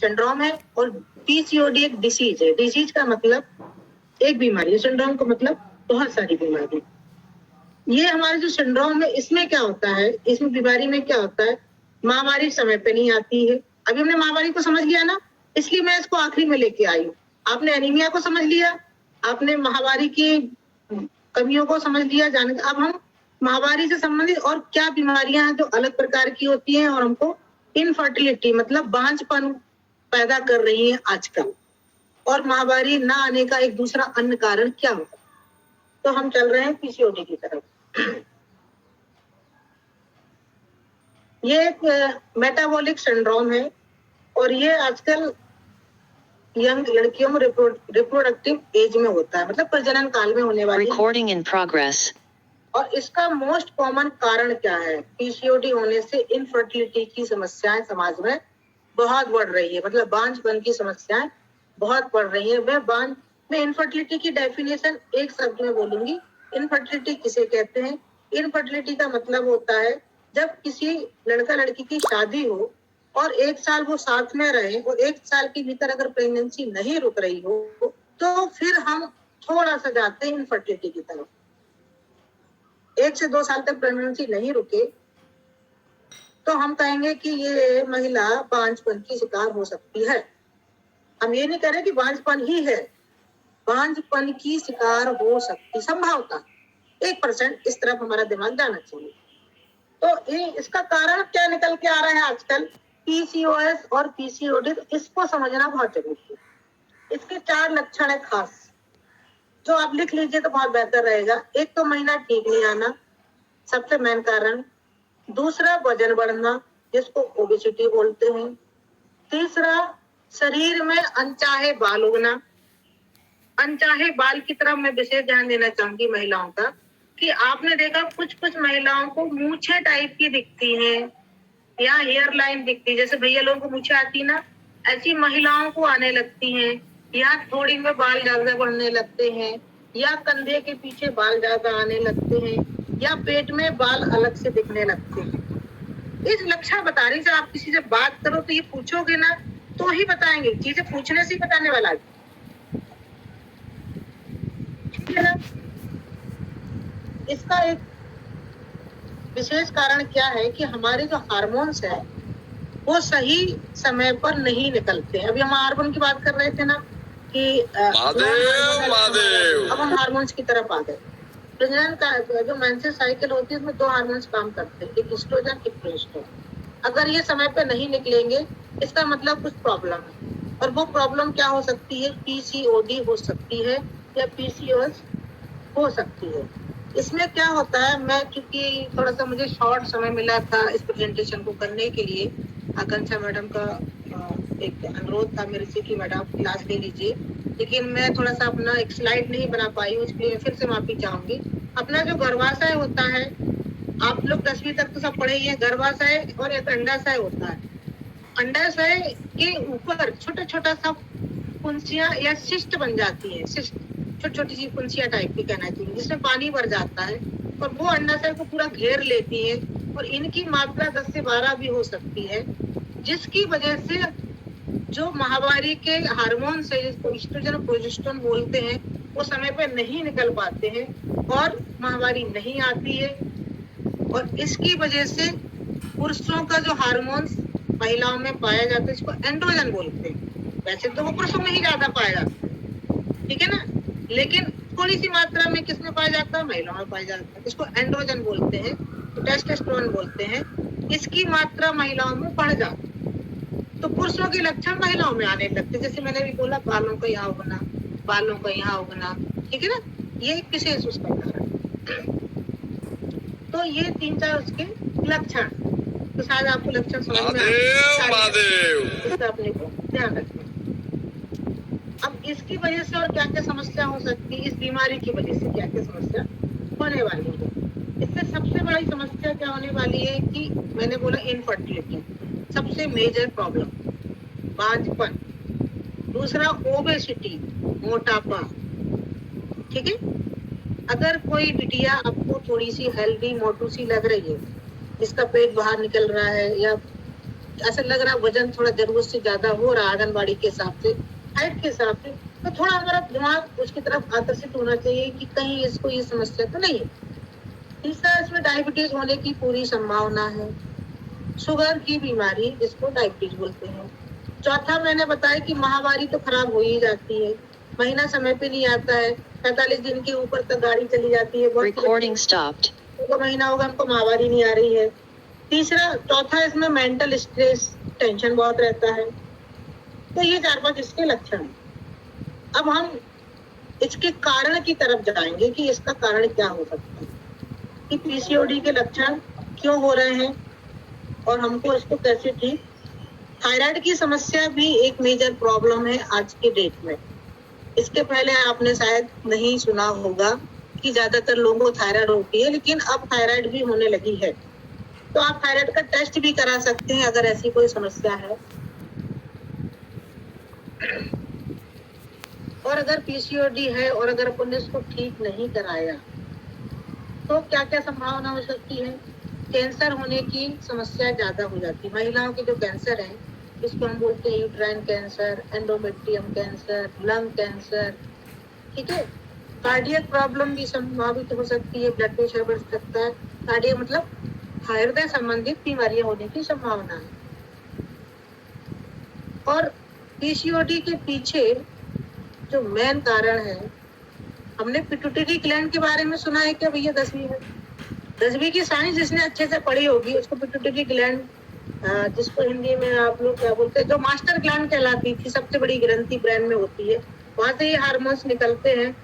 Syndrome है और PCOD एक डिसीज है। डिसीज का मतलब एक बीमारी, सिंड्रोम का मतलब बहुत सारी बीमारी। ये हमारे जो सिंड्रोम है इसमें क्या होता है, इसमें बीमारी में क्या होता है, महामारी समय पे नहीं आती है। अभी हमने महामारी को समझ लिया ना, इसलिए मैं इसको आखिरी में लेके आई हूँ। आपने एनीमिया को समझ लिया, आपने महामारी की कमियों को समझ लिया, जाने। अब हम महामारी से संबंधित और क्या बीमारियां हैं जो अलग प्रकार की होती हैं और हमको इनफर्टिलिटी मतलब बांझपन पैदा कर रही है आजकल, और महामारी ना आने का एक दूसरा अन्य कारण क्या होगा। तो हम चल रहे हैं पीसीओडी की तरफ। ये एक मेटाबॉलिक सिंड्रोम है और ये आजकल यंग लड़कियों में रिप्रोडक्टिव एज में होता है, मतलब प्रजनन काल में होने वाली। Recording in progress. और इसका मोस्ट कॉमन कारण क्या है? पीसीओडी होने से इनफर्टिलिटी की समस्याएं समाज में बहुत बढ़ रही है, मतलब बांझपन की समस्याएं बहुत बढ़ रही है। मैं इनफर्टिलिटी की डेफिनेशन एक शब्द में बोलूंगी। इनफर्टिलिटी किसे कहते हैं? इनफर्टिलिटी का मतलब होता है जब किसी लड़का लड़की की शादी हो और 1 साल वो साथ में रहे और 1 साल के भीतर अगर प्रेगनेंसी नहीं रुक रही हो तो फिर हम थोड़ा सा जाते हैं इनफर्टिलिटी की तरफ। 1 से 2 साल तक प्रेगनेंसी नहीं रुके तो हम कहेंगे कि ये महिला बांझपन की शिकार हो सकती है। हम ये नहीं कह रहे कि बांझपन ही है, बांझपन की शिकार हो सकती, संभावना 1% इस तरफ हमारा दिमाग जाना चाहिए। तो इसका कारण क्या निकल के आ रहा है आजकल? पीसीओएस और पीसीओडी, इसको समझना बहुत जरूरी है। इसके 4 लक्षण है खास, जो आप लिख लीजिए तो बहुत बेहतर रहेगा। एक तो महीना ठीक नहीं आना, सबसे मेन कारण। दूसरा वजन बढ़ना, जिसको ओबेसिटी बोलते हैं। तीसरा शरीर में अनचाहे बाल उगना। अनचाहे बाल की तरफ मैं विशेष ध्यान देना चाहूंगी महिलाओं का, कि आपने देखा कुछ कुछ महिलाओं को मूछे टाइप की दिखती हैं या हेयर लाइन दिखती है, जैसे भैया लोगों को मूछे आती ना, ऐसी महिलाओं को आने लगती हैं, या थोड़ी में बाल ज्यादा बढ़ने लगते हैं, या कंधे के पीछे बाल ज्यादा आने लगते हैं, या पेट में बाल अलग से दिखने लगते हैं। इस लक्षण बता रही से आप किसी से बात करो तो ये पूछोगे ना तो ही बताएंगे, चीजें पूछने से ही बताने वाला है। इसका एक विशेष कारण क्या है कि हमारे जो हार्मोन्स है वो सही समय पर नहीं निकलते। अभी हम हार्मोन की बात कर रहे थे ना कि अब हम हार्मोन्स की तरफ आ गए। प्रजनन का जो मेंसेस साइकिल होती है उसमें 2 हार्मोन्स काम करते हैं, एक एस्ट्रोजन एक प्रोजेस्टेरोन। अगर ये समय पे नहीं निकलेंगे इसका मतलब कुछ प्रॉब्लम है, और वो प्रॉब्लम क्या हो सकती है? पीसीओडी हो सकती है या पीसीओएस हो सकती है। इसमें क्या होता है, मैं क्योंकि थोड़ा सा मुझे शॉर्ट समय मिला था इस प्रेजेंटेशन को करने के लिए, आकांक्षा मैडम का एक अनुरोध था मेरे से कि मैडम क्लास ले लीजिए, लेकिन मैं थोड़ा सा अपना एक स्लाइड नहीं बना पाई हूँ, इसलिए फिर से माफी चाहूंगी। अपना जो गर्भाशय होता है, आप लोग 10वीं तक तो सब पढ़े ही है, गर्भाशय और एक अंडाशय होता है। अंडाशय के ऊपर छोटा छोटा सा कुंसियां या शिष्ट बन जाती है, शिष्ट छोटी छोटी सी कुंसियां टाइप की कहना चाहिए, जिसमें पानी भर जाता है और वो अंडाशय को पूरा घेर लेती है, और इनकी मात्रा 10 से 12 भी हो सकती है, जिसकी वजह से जो महामारी के हार्मोन है जिसको एस्ट्रोजन और प्रोजेस्टेरोन बोलते हैं वो समय पे नहीं निकल पाते हैं और महामारी नहीं आती है। और इसकी वजह से पुरुषों का जो हार्मोन महिलाओं में पाया जाता है इसको एंड्रोजन बोलते हैं। वैसे तो वो पुरुषों में ही ज्यादा पाया जाता है, ठीक है ना, लेकिन थोड़ी सी मात्रा में किसमें पाया जाता है? महिलाओं में पाया जाता है। इसको एंड्रोजन बोलते हैं, टेस्टोस्टेरोन बोलते हैं। इसकी मात्रा महिलाओं में बढ़ जाती है तो पुरुषों के लक्षण महिलाओं में आने लगते, जैसे मैंने भी बोला, बालों का यहाँ उगना, बालों का यहाँ उगना, ठीक है ना, ये विशेष उसका कारण। तो ये 3-4 उसके लक्षण, तो शायद आपको लक्षण समझ में इसका अपने को ध्यान रखना। अब इसकी वजह से और क्या क्या समस्या हो सकती है, इस बीमारी की वजह से क्या क्या समस्या होने वाली है? इससे सबसे बड़ी समस्या क्या होने वाली है कि मैंने बोला इनफर्टिलिटी, सबसे मेजर प्रॉब्लम बांझपन। दूसरा ओबेसिटी, मोटापा, ठीक है। अगर कोई बिटिया आपको थोड़ी सी हेल्दी मोटू सी लग रही है, जिसका पेट बाहर निकल रहा है या ऐसा लग रहा है वजन थोड़ा जरूरत से ज्यादा हो रहा है आंगनबाड़ी के हिसाब से, हाइट के हिसाब से, तो थोड़ा हमारा दिमाग उसकी तरफ आकर्षित होना चाहिए कि कहीं इसको ये समस्या तो नहीं है। तीसरा, इसमें डायबिटीज होने की पूरी संभावना है, शुगर की बीमारी जिसको डायबिटीज बोलते हैं। चौथा, मैंने बताया कि माहवारी तो खराब हो ही जाती है, महीना समय पे नहीं आता है, 45 दिन के ऊपर तक गाड़ी चली जाती है, Recording stopped. तो महीना होगा हमको माहवारी नहीं आ रही है। तीसरा, चौथा, इसमें मेंटल स्ट्रेस, टेंशन बहुत रहता है। तो ये 4-5 इसके लक्षण हैं। अब हम इसके कारण की तरफ जाएंगे कि इसका कारण क्या हो सकता है, कि पीसीओडी के लक्षण क्यों हो रहे हैं और हमको इसको कैसे ठीक। थायराइड की समस्या भी एक मेजर प्रॉब्लम है आज के डेट में। इसके पहले आपने शायद नहीं सुना होगा कि ज्यादातर लोगों को थायराइड होती है, लेकिन अब थायराइड भी होने लगी है। तो आप थायराइड का टेस्ट भी करा सकते हैं अगर ऐसी कोई समस्या है। और अगर पीसीओडी है और अगर अपन ने इसको ठीक नहीं कराया तो क्या क्या संभावना हो सकती है। कैंसर होने की समस्या ज्यादा हो जाती है। महिलाओं के जो कैंसर है, इसको हम बोलते हैं uterine cancer, endometrium cancer, lung cancer, ठीक है। कार्डियक प्रॉब्लम भी संभावित हो सकती है, ब्लड प्रेशर बढ़ सकता है। कार्डियक मतलब हृदय संबंधित बीमारियां होने की संभावना है। और पीसीओडी के पीछे जो मेन कारण है, हमने पिट्यूटरी ग्लैंड के बारे में सुना है क्या भैया 10वीं में? 10वीं की साइंस जिसने अच्छे से पढ़ी होगी उसको पिट्यूटरी ग्लैंड, जिसको हिंदी में आप लोग क्या बोलते हैं, जो मास्टर ग्लैंड कहलाती थी, सबसे बड़ी ग्रंथि ब्रेन में होती है, वहां से ही हार्मोन्स निकलते हैं,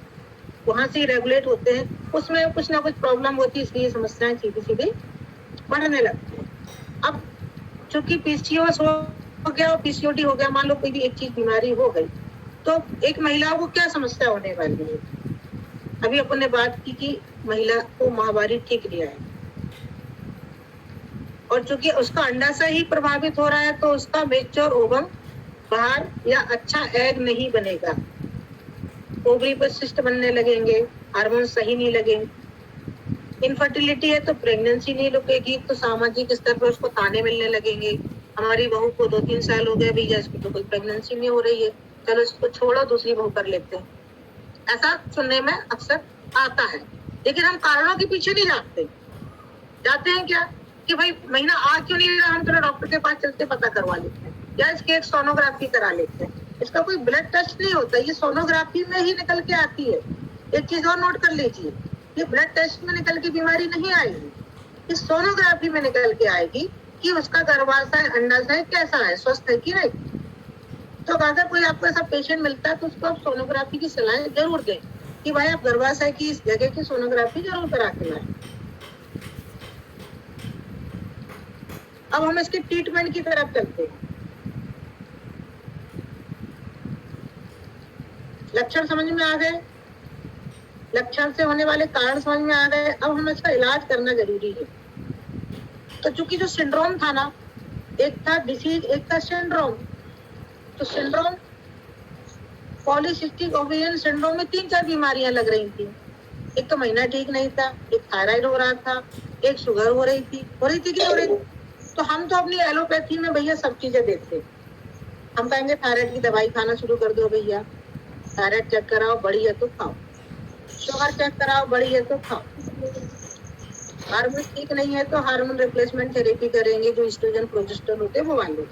वहां से ही रेगुलेट होते हैं। उसमें कुछ ना कुछ प्रॉब्लम होती है, इसलिए समस्याएं सीधी सीधी बढ़ने लगती है। अब चूंकि पीसीओएस हो गया और पीसीओडी हो गया, मान लो कोई भी एक चीज बीमारी हो गई, तो एक महिला को क्या समस्या होने वाली है। अभी अपन ने बात की कि महिला को माहवारी ठीक नहीं आएगी, और चूंकि उसका अंडाशय ही प्रभावित हो रहा है तो उसका मेच्योर ओवम बाहर या अच्छा एग नहीं बनेगा, ओवरी पर सिस्ट बनने लगेंगे, हार्मोन सही नहीं लगेंगे। इनफर्टिलिटी है तो प्रेगनेंसी नहीं रुकेगी, तो सामाजिक स्तर पर उसको ताने मिलने लगेंगे, हमारी बहू को 2-3 साल हो गए भैया, इसकी तो कोई प्रेगनेंसी नहीं हो रही है, चलो इसको छोड़ो दूसरी बहू कर लेते हैं। ऐसा सुनने में अक्सर आता है। लेकिन हम कारणों के पीछे नहीं जाते हैं क्या कि भाई महीना आ क्यों नहीं रहा, हम चलो डॉक्टर के पास चलते पता करवा लेते हैं, या इसकी एक सोनोग्राफी करा लेते हैं। इसका कोई ब्लड टेस्ट नहीं होता, ये सोनोग्राफी में ही निकल के आती है। एक चीज और नोट कर लीजिए, ये ब्लड टेस्ट में निकल के बीमारी नहीं आएगी, इस सोनोग्राफी में निकल के आएगी कि उसका गर्भाशय अंडाशय कैसा है, स्वस्थ है कि नहीं। तो अगर कोई आपको ऐसा पेशेंट मिलता है तो उसको आप सोनोग्राफी की सलाह जरूर दें कि भाई आप गर्भाशय की इस जगह की सोनोग्राफी जरूर करा के लाएं। अब हम इसके ट्रीटमेंट की तरफ चलते हैं। लक्षण समझ में आ गए, लक्षण से होने वाले कारण समझ में आ गए। अब हमें इसका इलाज करना जरूरी है। तो चूंकि जो सिंड्रोम था ना, एक था डिसीज, एक था सिंड्रोम। तो सिंड्रोम, पॉलीसिस्टिक ओवेरियन सिंड्रोम में 3-4 बीमारियां लग रही थी। एक तो महीना ठीक नहीं था, एक थायराइड हो रहा था, एक शुगर हो रही थी कि नहीं हो रही थी। तो हम तो अपनी एलोपैथी में भैया सब चीजें देते, हम कहेंगे थायराइड की दवाई खाना शुरू कर दो भैया, थायराइड चेक कराओ, बढ़ी है तो खाओ, शुगर चेक कराओ, बढ़ी है तो खाओ, हार्मोन ठीक नहीं है तो हार्मोन रिप्लेसमेंट थेरेपी करेंगे, जो एस्ट्रोजन प्रोजेस्टेरोन होते हैं वो वाले।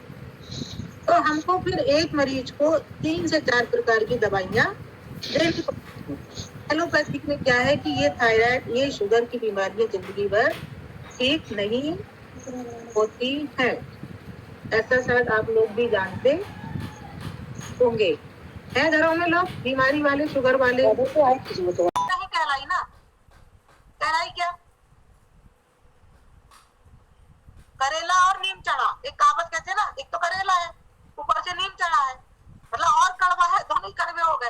तो हमको फिर एक मरीज को 3 से 4 प्रकार की दवाइयां देनी पड़ती हैं। एलोपैथिक में क्या है कि ये थायराइड, ये शुगर की बीमारियां जिंदगी भर ठीक नहीं होती है, ऐसा शायद आप लोग भी जानते होंगे। है घरों में लोग बीमारी वाले, शुगर वाले, नहीं कहलाई ना, कहलाई क्या, करेला और नीम चढ़ा, एक कहावत कहते हैं ना, एक तो करेला है ऊपर से नीम चढ़ा है, मतलब और कड़वा है, दोनों ही कड़वे हो गए।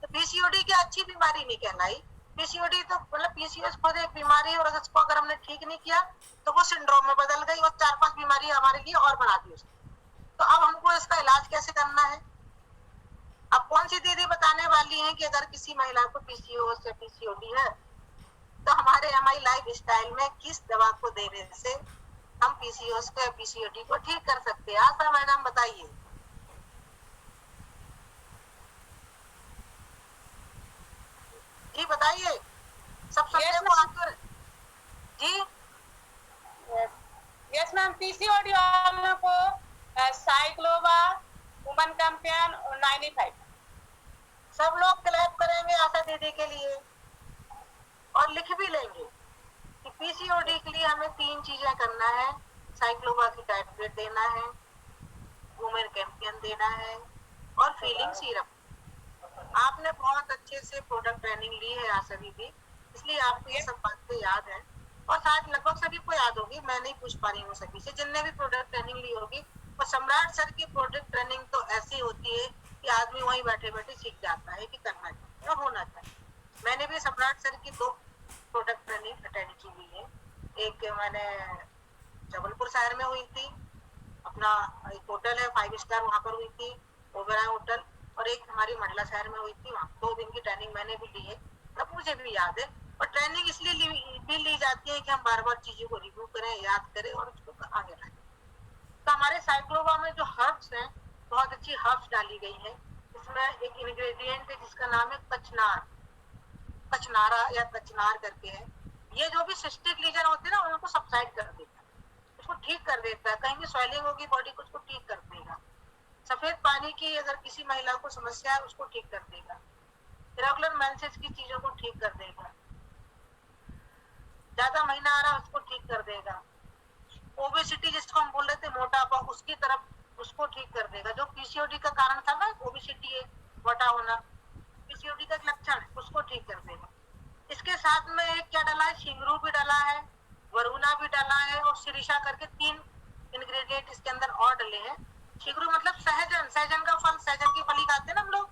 तो पीसीओडी की अच्छी बीमारी नहीं कहलाई। पीसीओडी तो मतलब पीसीओएस खुद एक बीमारी है, और उसको अगर हमने ठीक नहीं किया तो वो सिंड्रोम में बदल गई और 4-5 बीमारी हमारे लिए और बढ़ा दी उसने। तो अब हमको इसका इलाज कैसे करना है। अब कौन सी दीदी बताने वाली है कि अगर किसी महिला को पीसीओएस या पीसीओडी है तो हमारे एमआई लाइफ स्टाइल में किस दवा को देने से हम पीसीओएस को या पीसीओडी को ठीक कर सकते हैं। आशा मैडम बताइए। जी बताइए, सब सुनने को आतुर। जी यस मैम, पीसीओडी वालों को साइक्लोवा, वुमन कैंपेन और 95। सब लोग क्लैप करेंगे आशा दीदी के लिए और लिख भी लेंगे कि पीसीओडी के लिए हमें 3 चीजें करना है। साइक्लोवा की टैबलेट देना है, वुमेन कैंपेन देना है और फीलिंग सीरप। आपने बहुत अच्छे से प्रोडक्ट ट्रेनिंग ली है आशा दीदी, इसलिए आपको ये सब बातें याद है और शायद लगभग सभी को याद होगी। मैं नहीं पूछ पा रही हूँ सभी से, जिनने भी प्रोडक्ट ट्रेनिंग ली होगी। और सम्राट सर की प्रोडक्ट ट्रेनिंग तो ऐसी होती है कि आदमी वहीं बैठे बैठे सीख जाता है कि करना चाहिए और होना चाहिए। मैंने भी सम्राट सर की 2 प्रोडक्ट ट्रेनिंग अटेंड की हुई है। एक मैंने जबलपुर शहर में हुई थी, अपना एक होटल है 5 स्टार, वहां पर हुई थी, ओबेरॉय होटल। और एक हमारी मंडला शहर में हुई थी, वहाँ 2 दिन की ट्रेनिंग मैंने भी ली है, तब मुझे भी याद है। और ट्रेनिंग इसलिए भी ली जाती है कि हम बार बार चीजों को रिव्यू करें, याद करें और उसको आगे लाएं। तो हमारे साइक्लोवा में जो हर्ब्स हैं, बहुत अच्छी हर्ब्स डाली गई है। इसमें एक इंग्रेडिएंट है जिसका नाम है कचनार, कचनारा या कचनार करके है। ये जो भी सिस्टिक लीजन होते हैं ना, उनको सबसाइड कर देता है, उसको ठीक कर देता है। कहीं भी स्वेलिंग होगी बॉडी को, उसको ठीक कर देगा। सफेद पानी की अगर किसी महिला को समस्या है, उसको ठीक कर देगा। इरेगुलर मेंसेस की चीजों को ठीक कर देगा। ज्यादा महीना आ रहा, उसको ठीक कर देगा। ओबेसिटी जिसको हम बोल रहे थे, मोटापा, उसकी तरफ उसको ठीक कर देगा। जो पीसीओडी का कारण था ना, ओबेसिटी है, मोटा होना, पीसीओडी का एक लक्षण है, उसको ठीक कर देगा। इसके साथ में एक क्या डाला है, शिंगरू भी डाला है, वरुणा भी डाला है और शिरीषा करके 3 इंग्रेडिएंट इसके अंदर और डले हैं। शिंगरू मतलब सहजन, सहजन का फल, सहजन की फली खाते हैं ना हम लोग।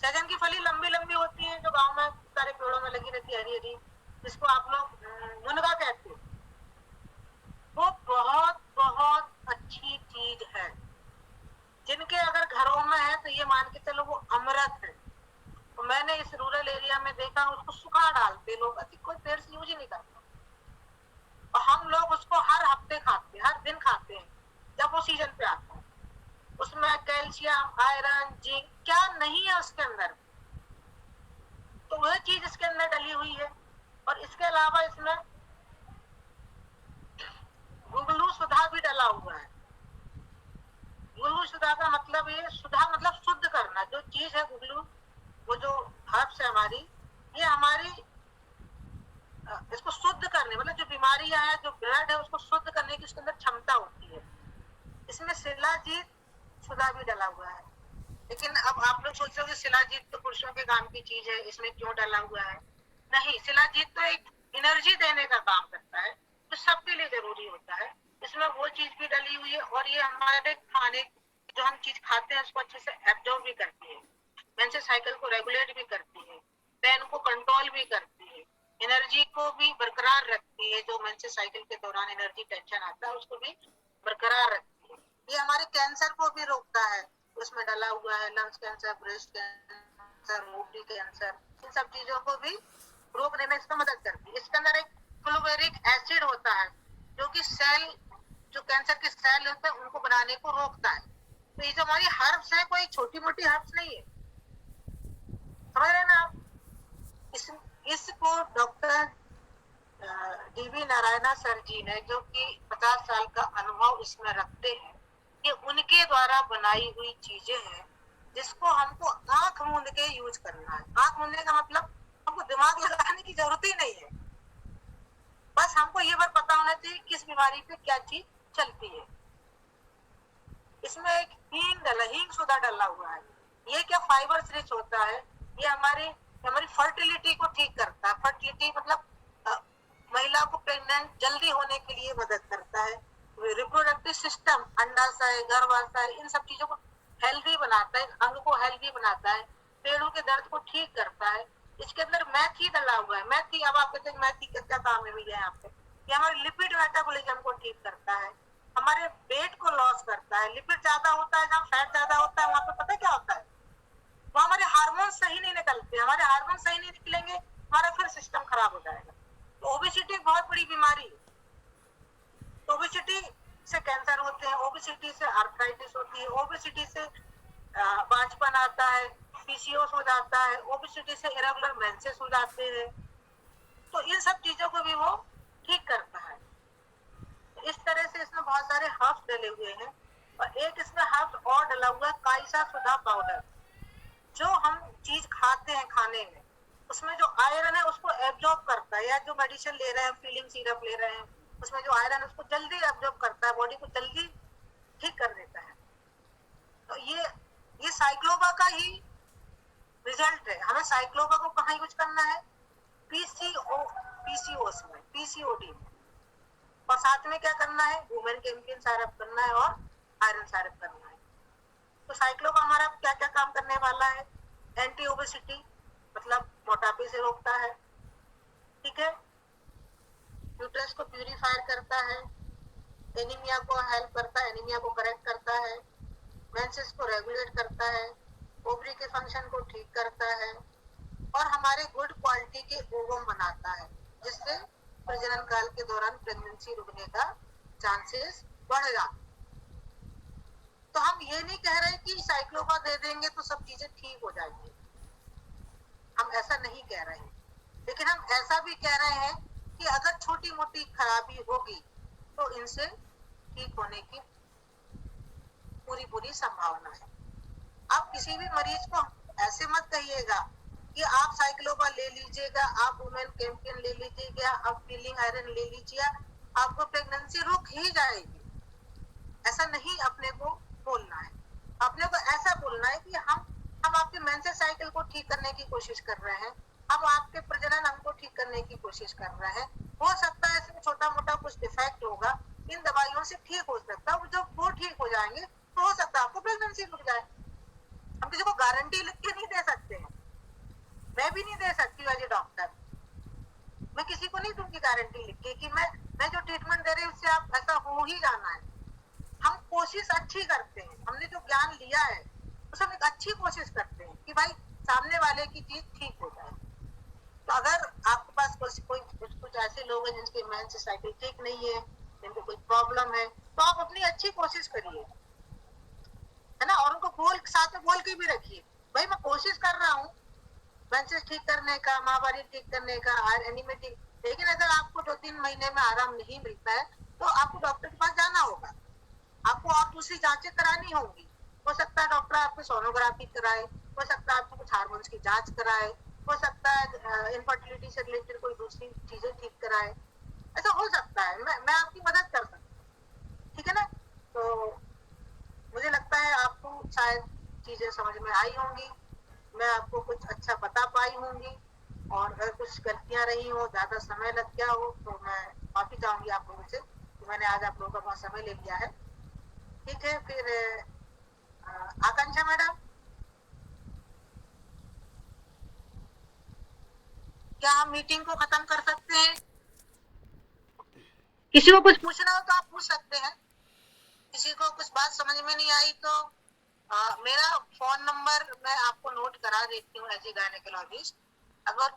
सहजन की फली लंबी लंबी होती है, जो गांव में सारे पेड़ों में लगी रहती है, हरी हरी, जिसको आप लोग मुनगा कहते हो। वो बहुत बहुत अच्छी चीज है। जिनके अगर घरों में है तो ये मान के चलो वो अमृत है। तो मैंने इस रूरल एरिया में देखा, उसको सुखा डालते लोग, अधिक कोई पेड़ से यूज ही नहीं करता। और हम लोग उसको हर हफ्ते खाते हैं, हर दिन खाते हैं जब वो सीजन पे आता है। उसमें कैल्शियम, आयरन, जिंक क्या नहीं है उसके अंदर, तो वह चीज इसके अंदर डली हुई है। और इसके अलावा इसमें गुगलू सुधा भी डला हुआ है। गुगलू सुधा का मतलब ये, सुधा मतलब शुद्ध करना। जो चीज है गुगलू, वो जो हर्ब्स है हमारी, ये हमारी इसको शुद्ध करने, मतलब जो बीमारियां है, जो ब्लड है, उसको शुद्ध करने की इसके अंदर क्षमता होती है। इसमें शिलाजीत सुधा भी डला हुआ है। लेकिन अब आप लोग सोच रहे हो शिलाजीत तो पुरुषों के काम की चीज है, इसमें क्यों डाला हुआ है? नहीं, शिलाजीत तो एक एनर्जी देने का काम करता है, जो सबके लिए जरूरी होता है। इसमें वो चीज भी डली हुई है और ये हमारे खाने, जो हम चीज खाते हैं, उसको अच्छे से एब्जॉर्ब भी करती है, मेंस्ट्रुअल साइकिल को रेगुलेट भी करती है, पेन को कंट्रोल भी करती है, एनर्जी को भी बरकरार रखती है। जो मेंस्ट्रुअल साइकिल के दौरान एनर्जी टेंशन आता है, उसको भी बरकरार रखती है। ये हमारे कैंसर को भी रोकता है, उसमें डला हुआ है। Lungs cancer, breast cancer, ovary cancer, इन सब चीजों को भी रोकने में इसका मदद करती है। इसके अंदर एक फ्लुवेरिक एसिड होता है, जो कि सेल, जो कैंसर के सेल होते हैं, उनको बनाने को रोकता है। तो ये जो हमारी हर्ब्स है, कोई छोटी मोटी हर्ब्स नहीं है, समझ रहे हैं ना आप? इसको डॉक्टर डीवी नारायणा सर जी ने, जो कि 50 साल का अनुभव इसमें रखते हैं, ये उनके द्वारा बनाई हुई चीजें हैं, जिसको हमको आंख मूंद के यूज करना है। आंख मूंदने का मतलब हमको दिमाग लगाने की जरूरत ही नहीं है, बस हमको ये बात पता होना चाहिए किस बीमारी पे क्या चीज चलती है। इसमें एक हींग डला, हींग सुधा डला हुआ है। ये क्या फाइबर रिच होता है, ये हमारी हमारी फर्टिलिटी को ठीक करता है। फर्टिलिटी मतलब महिला को प्रेग्नेंट जल्दी होने के लिए मदद करता है। रिप्रोडक्टिव सिस्टम, अंडाशय, गर्भाशय, इन सब चीजों को हेल्दी बनाता है, अंग को हेल्दी बनाता है, पेड़ों के दर्द को ठीक करता है। इसके अंदर मेथी डला हुआ है। मेथी, अब आप कहते हैं मेथी का क्या काम है भैया यहाँ पे? ये हमारे लिपिड मेटाबॉलिज्म को ठीक करता है, हमारे वेट को लॉस करता है। लिपिड ज्यादा होता है, जहाँ फैट ज्यादा होता है, वहां पे पता क्या होता है, वो हमारे हार्मोन सही नहीं निकलते। हमारे हार्मोन सही नहीं निकलेंगे, हमारा फिर सिस्टम खराब हो जाएगा। तो ओबेसिटी एक बहुत बड़ी बीमारी है। तो जाती है, ओबेसिटी से बांझपन आता है, पीसीओएस हो जाता है, ओबेसिटी से इरेगुलर मेंसेस हो जाते हैं। तो इन सब चीजों को भी वो ठीक करता है। इस तरह से इसमें बहुत सारे हर्ब्स डले हुए हैं, और एक इसमें हर्ब्स और डला हुआ है काइसा सुधा पाउडर। जो हम चीज खाते हैं खाने में, उसमें जो आयरन है उसको एब्जॉर्ब करता है, या जो मेडिसिन ले रहे हैं, फीलिंग सिरप ले रहे हैं, उसमें जो आयरन है उसको जल्दी एब्जॉर्ब करता है, बॉडी को जल्दी ठीक कर देता है। तो ये साइक्लोबा का ही रिजल्ट है। हमें साइक्लोबा को कहाँ यूज करना है? पीसीओएस में, पीसीओडी में, और साथ में क्या करना है? वुमेन कैंपियन सायरप करना है और आयरन सायरप करना है। तो साइक्लोबा हमारा क्या क्या काम करने वाला है? एंटी ओबेसिटी, मतलब मोटापे से रोकता है, ठीक है, यूट्रस को प्यूरिफायर करता है, एनीमिया को हेल्प करता है, एनीमिया को करेक्ट करता है, मेंसेस को रेगुलेट करता है, ओवरी के फंक्शन को ठीक करता है, और हमारे गुड क्वालिटी के ओवम बनाता है, जिससे प्रजनन काल के दौरान प्रेगनेंसी रुकने का चांसेस बढ़ जाता है। तो हम ये नहीं कह रहे कि साइक्लोबा दे देंगे तो सब चीजें ठीक हो जाएंगी, हम ऐसा नहीं कह रहे हैं, लेकिन हम ऐसा भी कह रहे हैं कि अगर छोटी मोटी खराबी होगी तो इनसे ठीक होने की पूरी संभावना है। आप किसी भी मरीज को ऐसे मत कहिएगा कि आप साइक्लोबा ले लीजिएगा, आप वुमेन कैंपियन ले लीजिएगा, आप फीलिंग आयरन ले लीजिए, आपको प्रेगनेंसी रुक ही जाएगी। ऐसा नहीं अपने को बोलना है। अपने को ऐसा बोलना है कि हम आपके मेंसेस साइकिल को ठीक करने की कोशिश कर रहे हैं, हम आपके प्रजनन अंग को ठीक करने की कोशिश कर रहे हैं। हो सकता है इसमें छोटा मोटा कुछ डिफेक्ट होगा, इन दवाइयों से ठीक हो सकता है, जब वो ठीक हो जाएंगे तो हो सकता है आपको प्रेगनेंसी रुक जाए। हम किसी को गारंटी लिख के नहीं दे सकते हैं, मैं भी नहीं दे सकती एज ए डॉक्टर, मैं किसी को नहीं दूंगी गारंटी लिख के कि मैं जो ट्रीटमेंट दे रही हूँ उससे आप ऐसा हो ही जाना है। हम कोशिश अच्छी करते हैं, हमने जो ज्ञान लिया है उसे हम एक अच्छी कोशिश करते हैं कि भाई सामने वाले की चीज ठीक हो जाए। तो अगर आपके पास कुछ ऐसे लोग हैं जिनके मेंस साइकिल ठीक नहीं है, जिनको कोई प्रॉब्लम है, तो आप अपनी अच्छी कोशिश करिए, है ना, और उनको साथ में बोल के भी रखिए, भाई मैं कोशिश कर रहा हूँ मेंसेस ठीक करने का, माहवारी ठीक करने का, एनीमेटिक, लेकिन अगर आपको 2-3 महीने में आराम नहीं मिलता है तो आपको डॉक्टर के पास जाना होगा, आपको और दूसरी जांचें करानी होंगी। हो सकता है डॉक्टर आपको सोनोग्राफी कराए, हो सकता है आपको कुछ हार्मोन्स की जांच कराए, हो सकता है इनफर्टिलिटी से रिलेटेड कोई दूसरी चीजें ठीक कराए, ऐसा हो सकता है। मैं आपकी मदद कर सकती हूँ, ठीक है ना। तो मुझे लगता है आपको शायद चीजें समझ में आई होंगी, मैं आपको कुछ अच्छा बता पाई होंगी, और अगर कुछ गलतियां रही हो, ज्यादा समय लग गया हो, तो मैं माफी चाहूंगी आप लोगों से कि मैंने आज आप लोगों का बहुत समय ले लिया है। ठीक है, फिर आकांक्षा मैडम, क्या हम मीटिंग को खत्म कर सकते हैं? किसी को कुछ पूछना हो तो आप पूछ सकते हैं, किसी को कुछ बात समझ में नहीं आई तो मेरा फोन नंबर मैं आपको नोट करा देती हूँ एज ए गायनेकोलॉजिस्ट, अगर